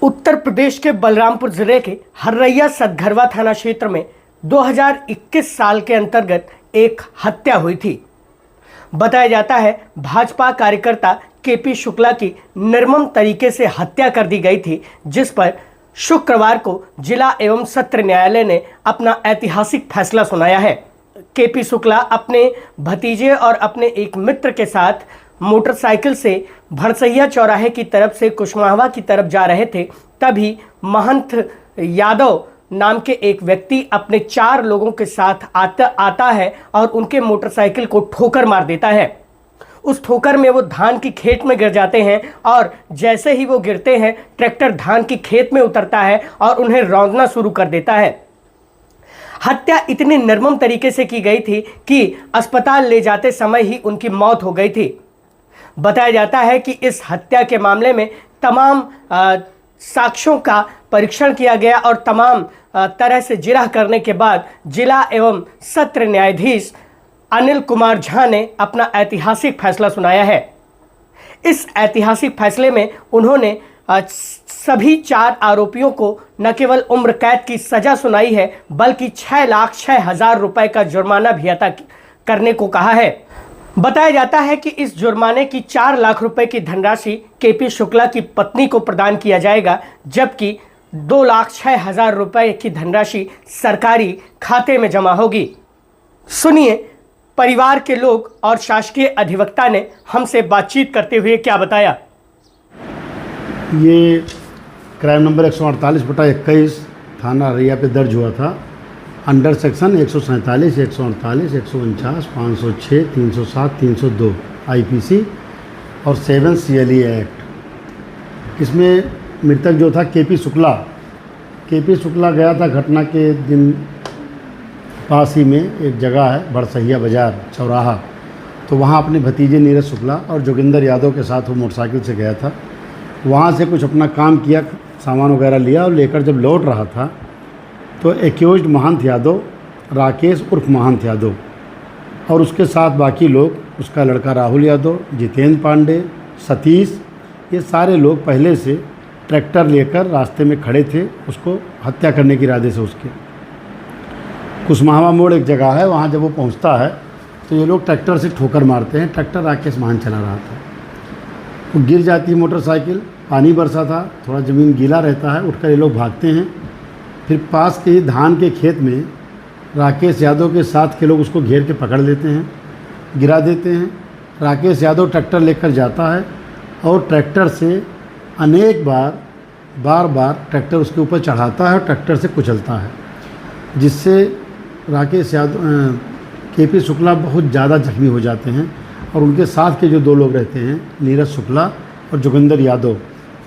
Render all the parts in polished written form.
उत्तर प्रदेश के बलरामपुर जिले के हर्रैया सतघरवा थाना क्षेत्र में 2021 साल के अंतर्गत एक हत्या हुई थी। बताया जाता है भाजपा कार्यकर्ता केपी शुक्ला की निर्मम तरीके से हत्या कर दी गई थी, जिस पर शुक्रवार को जिला एवं सत्र न्यायालय ने अपना ऐतिहासिक फैसला सुनाया है। केपी शुक्ला अपने भतीजे और अपने एक मित्र के साथ मोटरसाइकिल से भरसैया चौराहे की तरफ से कुशमाहवा की तरफ जा रहे थे। तभी महंत यादव नाम के एक व्यक्ति अपने 4 लोगों के साथ आता है और उनके मोटरसाइकिल को ठोकर मार देता है। उस ठोकर में वो धान की खेत में गिर जाते हैं और जैसे ही वो गिरते हैं ट्रैक्टर धान की खेत में उतरता है और उन्हें रौंदना शुरू कर देता है। हत्या इतनी निर्मम तरीके से की गई थी कि अस्पताल ले जाते समय ही उनकी मौत हो गई थी। बताया जाता है कि इस हत्या के मामले में तमाम साक्ष्यों का परीक्षण किया गया और तमाम तरह से जिरह करने के बाद जिला एवं सत्र न्यायाधीश अनिल कुमार झा ने अपना ऐतिहासिक फैसला सुनाया है। इस ऐतिहासिक फैसले में उन्होंने सभी 4 आरोपियों को न केवल उम्र कैद की सजा सुनाई है, बल्कि 6,06,000 रुपए का जुर्माना भी अदा करने को कहा है। बताया जाता है कि इस जुर्माने की 4 लाख रुपए की धनराशि केपी शुक्ला की पत्नी को प्रदान किया जाएगा, जबकि 2,06,000 रुपए की धनराशि सरकारी खाते में जमा होगी। सुनिए परिवार के लोग और शासकीय अधिवक्ता ने हमसे बातचीत करते हुए क्या बताया। ये क्राइम नंबर 148/21 थाना हर्रैया पे दर्ज हुआ था अंडर सेक्शन 147, 148, 149, 506, 307, 302 आईपीसी और 7 CLE एक्ट। इसमें मृतक जो था केपी शुक्ला गया था घटना के दिन पास ही में एक जगह है भरसैया बाजार चौराहा, तो वहाँ अपने भतीजे नीरज शुक्ला और जोगिंदर यादव के साथ वो मोटरसाइकिल से गया था। वहाँ से कुछ अपना काम किया, सामान वगैरह लिया और लेकर जब लौट रहा था तो एक्यूज्ड महंत यादव, राकेश उर्फ महंत यादव और उसके साथ बाकी लोग, उसका लड़का राहुल यादव, जितेंद्र पांडे, सतीश, ये सारे लोग पहले से ट्रैक्टर लेकर रास्ते में खड़े थे उसको हत्या करने के इरादे से। उसके कुशमाहवा मोड़ एक जगह है, वहाँ जब वो पहुँचता है तो ये लोग ट्रैक्टर से ठोकर मारते हैं। ट्रैक्टर राकेश महंत चला रहा था, वो गिर जाती है मोटरसाइकिल, पानी बरसा था, थोड़ा ज़मीन गीला रहता है, उठकर ये लोग भागते हैं। फिर पास के धान के खेत में राकेश यादव के साथ के लोग उसको घेर के पकड़ लेते हैं, गिरा देते हैं। राकेश यादव ट्रैक्टर लेकर जाता है और ट्रैक्टर से अनेक बार ट्रैक्टर उसके ऊपर चढ़ाता है और ट्रैक्टर से कुचलता है, जिससे राकेश यादव केपी शुक्ला बहुत ज़्यादा जख्मी हो जाते हैं। और उनके साथ के जो 2 लोग रहते हैं नीरज शुक्ला और जोगिंदर यादव,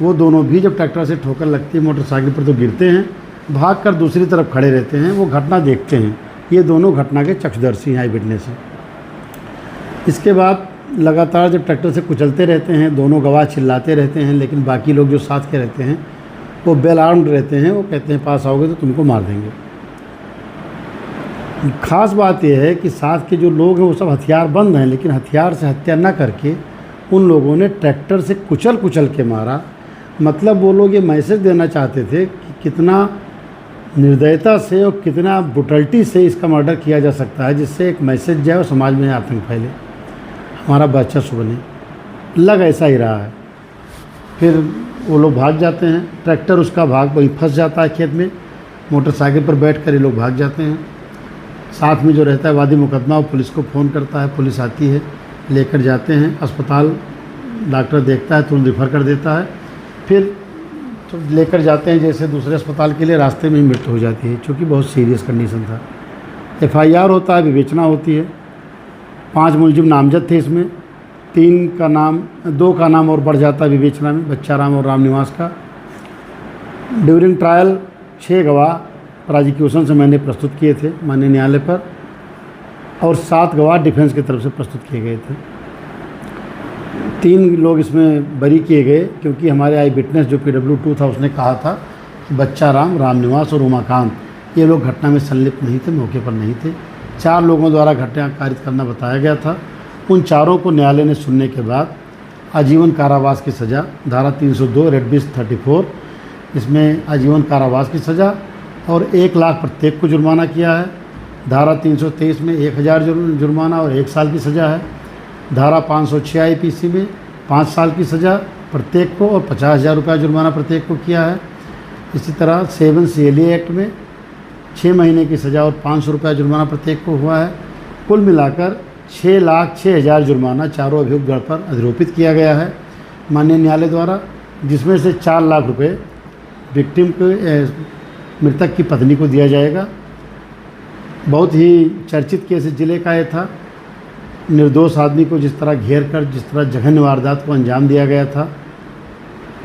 वो दोनों भी जब ट्रैक्टर से ठोकर लगती है मोटरसाइकिल पर तो गिरते हैं, भागकर दूसरी तरफ खड़े रहते हैं, वो घटना देखते हैं। ये दोनों घटना के चक्षुदर्शी हैं, आई विटनेस हैं। इसके बाद लगातार जब ट्रैक्टर से कुचलते रहते हैं, दोनों गवाह चिल्लाते रहते हैं, लेकिन बाकी लोग जो साथ के रहते हैं वो वेल आर्म्ड रहते हैं। वो कहते हैं पास आओगे तो तुमको मार देंगे। ख़ास बात यह है कि साथ के जो लोग हैं वो सब हथियारबंद हैं, लेकिन हथियार से हत्या न करके उन लोगों ने ट्रैक्टर से कुचल के मारा। मतलब वो लोग ये मैसेज देना चाहते थे कि कितना निर्दयता से और कितना ब्रुटलिटी से इसका मर्डर किया जा सकता है, जिससे एक मैसेज जाए और समाज में आतंक फैले, हमारा बच्चा शुभ नहीं। लग ऐसा ही रहा है। फिर वो लोग भाग जाते हैं, ट्रैक्टर उसका वहीं फंस जाता है खेत में, मोटरसाइकिल पर बैठकर ये लोग भाग जाते हैं। साथ में जो रहता है वादी मुकदमा वो पुलिस को फ़ोन करता है, पुलिस आती है, लेकर जाते हैं अस्पताल, डॉक्टर देखता है, तुरंत रिफ़र कर देता है। फिर तो लेकर जाते हैं जैसे दूसरे अस्पताल के लिए, रास्ते में ही मृत्यु हो जाती है, क्योंकि बहुत सीरियस कंडीशन था। FIR होता है, विवेचना होती है। 5 मुलजिम नामजद थे इसमें, 2 का नाम और बढ़ जाता है विवेचना में, बच्चा राम और राम निवास का। ड्यूरिंग ट्रायल 6 गवाह प्रोसिक्यूशन से मैंने प्रस्तुत किए थे माननीय न्यायालय पर, और 7 गवाह डिफेंस की तरफ से प्रस्तुत किए गए थे। 3 लोग इसमें बरी किए गए, क्योंकि हमारे आई विटनेस जो PW2 था उसने कहा था कि बच्चा राम, राम निवास और उमाकांत ये लोग घटना में संलिप्त नहीं थे, मौके पर नहीं थे। 4 लोगों द्वारा घटना कारित करना बताया गया था। उन चारों को न्यायालय ने सुनने के बाद आजीवन कारावास की सज़ा धारा 302 रेड 34 इसमें आजीवन कारावास की सज़ा और 1 लाख प्रत्येक को जुर्माना किया है। धारा 323 में 1000 जुर्माना और 1 साल की सज़ा है। धारा 506 आईपीसी में 5 साल की सज़ा प्रत्येक को और 50,000 रुपये जुर्माना प्रत्येक को किया है। इसी तरह 7 CLA एक्ट में 6 महीने की सज़ा और 500 रुपये जुर्माना प्रत्येक को हुआ है। कुल मिलाकर 6,06,000 जुर्माना चारों अभियुक्त गण पर आरोपित किया गया है माननीय न्यायालय द्वारा, जिसमें से 4 लाख रुपये विक्टिम को मृतक की पत्नी को दिया जाएगा। बहुत ही चर्चित केस जिले का ये था। निर्दोष आदमी को जिस तरह घेर कर जिस तरह जघन्य वारदात को अंजाम दिया गया था,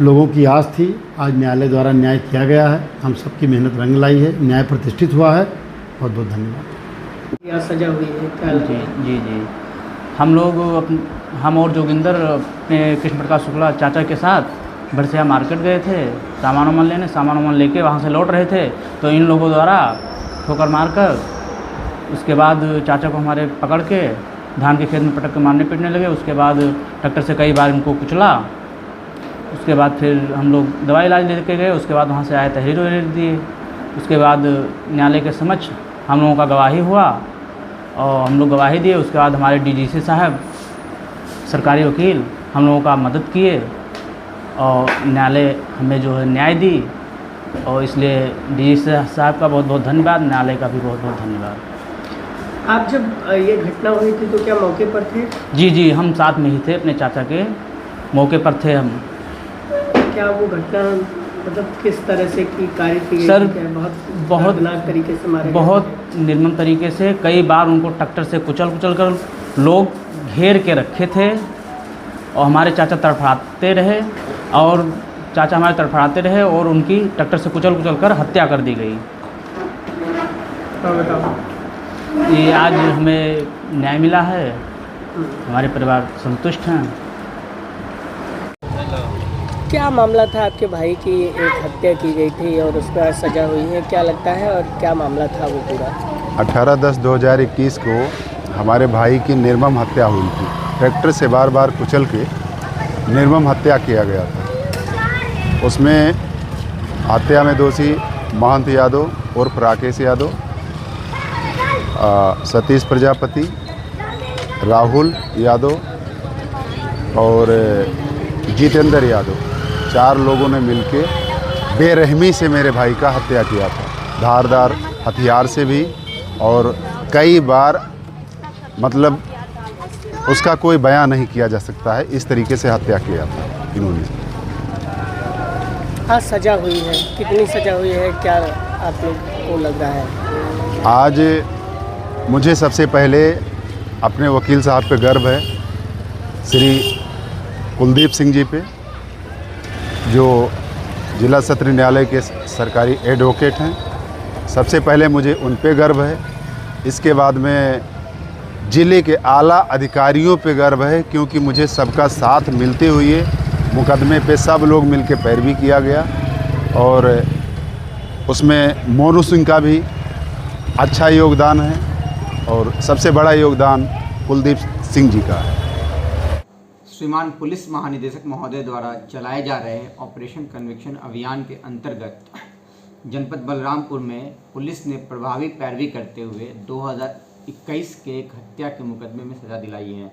लोगों की आस थी, आज न्यायालय द्वारा न्याय किया गया है। हम सबकी मेहनत रंग लाई है, न्याय प्रतिष्ठित हुआ है। बहुत बहुत धन्यवाद। यह सजा हुई है क्या जी जी जी हम और जोगिंदर अपने कृष्ण प्रकाश शुक्ला चाचा के साथ भरसिया मार्केट गए थे सामान वामान लेने। सामान वामान लेके वहाँ से लौट रहे थे तो इन लोगों द्वारा ठोकर मारकर उसके बाद चाचा को हमारे पकड़ के धान के खेत में पटक के मारने पीटने लगे। उसके बाद ट्रैक्टर से कई बार इनको कुचला। उसके बाद फिर हम लोग दवाई इलाज लेके गए। उसके बाद वहाँ से आए तहरीर वहरीर दिए। उसके बाद न्यायालय के समक्ष हम लोगों का गवाही हुआ और हम लोग गवाही दिए। उसके बाद हमारे DGC साहब सरकारी वकील हम लोगों का मदद किए और न्यायालय हमें जो है न्याय दी। और इसलिए DGC साहब का बहुत बहुत धन्यवाद, न्यायालय का भी बहुत बहुत धन्यवाद। आप जब ये घटना हुई थी तो क्या मौके पर थे? जी जी हम साथ में ही थे, अपने चाचा के मौके पर थे हम। क्या वो घटना मतलब किस तरह से की कार्य की गई सर, थी? क्या बहुत दर्दनाक तरीके से मारे गए बहुत थे? निर्मम तरीके से कई बार उनको ट्रैक्टर से कुचल कर लोग घेर के रखे थे और हमारे चाचा तड़फड़ाते रहे और उनकी ट्रैक्टर से कुचल कर हत्या कर दी गई। हाँ, बताओ। ये आज हमें न्याय मिला है, हमारे परिवार संतुष्ट हैं। क्या मामला था आपके भाई की एक हत्या की गई थी और उस पर सजा हुई है, क्या लगता है और क्या मामला था वो पूरा? 18/10/2021 को हमारे भाई की निर्मम हत्या हुई थी। ट्रैक्टर से बार बार कुचल के निर्मम हत्या किया गया था। उसमें हत्या में दोषी महंत यादव और राकेश यादव, सतीश प्रजापति, राहुल यादव और जितेंद्र यादव, 4 लोगों ने मिलके बेरहमी से मेरे भाई का हत्या किया था। धारदार हथियार से भी और कई बार मतलब उसका कोई बयान नहीं किया जा सकता है, इस तरीके से हत्या किया था इन्होंने। हाँ, सजा हुई है, कितनी सजा हुई है, क्या आप लोग को लग रहा है? आज मुझे सबसे पहले अपने वकील साहब पे गर्व है, श्री कुलदीप सिंह जी पे, जो जिला सत्र न्यायालय के सरकारी एडवोकेट हैं। सबसे पहले मुझे उन पे गर्व है। इसके बाद में ज़िले के आला अधिकारियों पे गर्व है, क्योंकि मुझे सबका साथ मिलते हुए मुकदमे पे सब लोग मिलके पैरवी किया गया और उसमें मोनू सिंह का भी अच्छा योगदान है और सबसे बड़ा योगदान कुलदीप सिंह जी का है। श्रीमान पुलिस महानिदेशक महोदय द्वारा चलाए जा रहे ऑपरेशन कन्विक्शन अभियान के अंतर्गत जनपद बलरामपुर में पुलिस ने प्रभावी पैरवी करते हुए 2021 के एक हत्या के मुकदमे में सज़ा दिलाई है।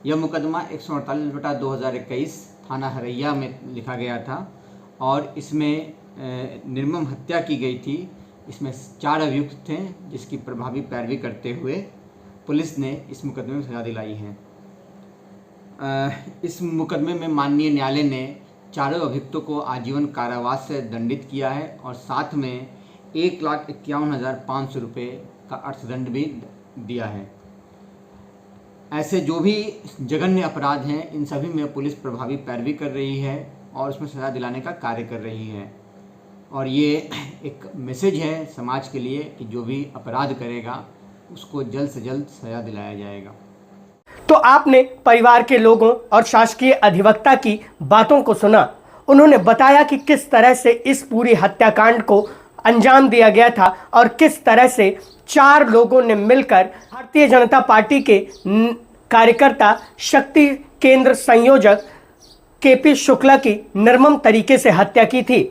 यह मुकदमा 148/2021 थाना हरैया में लिखा गया था और इसमें निर्मम हत्या की गई थी। इसमें 4 अभियुक्त थे, जिसकी प्रभावी पैरवी करते हुए पुलिस ने इस मुकदमे में सज़ा दिलाई है। इस मुकदमे में माननीय न्यायालय ने चारों अभियुक्तों को आजीवन कारावास से दंडित किया है और साथ में 1,51,500 रुपये का अर्थदंड भी दिया है। ऐसे जो भी जघन्य अपराध हैं, इन सभी में पुलिस प्रभावी पैरवी कर रही है और उसमें सज़ा दिलाने का कार्य कर रही है। और ये एक मैसेज है समाज के लिए कि जो भी अपराध करेगा उसको जल्द से जल्द सज़ा दिलाया जाएगा। तो आपने परिवार के लोगों और शासकीय अधिवक्ता की बातों को सुना। उन्होंने बताया कि किस तरह से इस पूरी हत्याकांड को अंजाम दिया गया था और किस तरह से 4 लोगों ने मिलकर भारतीय जनता पार्टी के कार्यकर्ता शक्ति केंद्र संयोजक KP शुक्ला की निर्मम तरीके से हत्या की थी।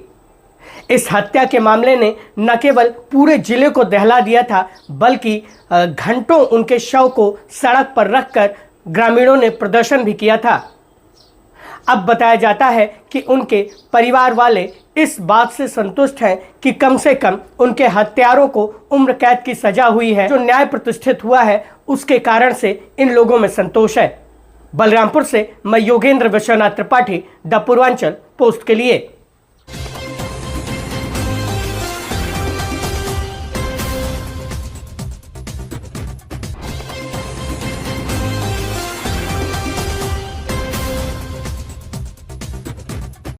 इस हत्या के मामले ने न केवल पूरे जिले को दहला दिया था, बल्कि घंटों उनके शव को सड़क पर रखकर ग्रामीणों ने प्रदर्शन भी किया था। अब बताया जाता है कि उनके परिवार वाले इस बात से संतुष्ट हैं कि कम से कम उनके हत्यारों को उम्र कैद की सजा हुई है। जो न्याय प्रतिष्ठित हुआ है उसके कारण से इन लोगों में संतोष है। बलरामपुर से मैं योगेंद्र विश्वनाथ त्रिपाठी, द पूर्वांचल पोस्ट के लिए।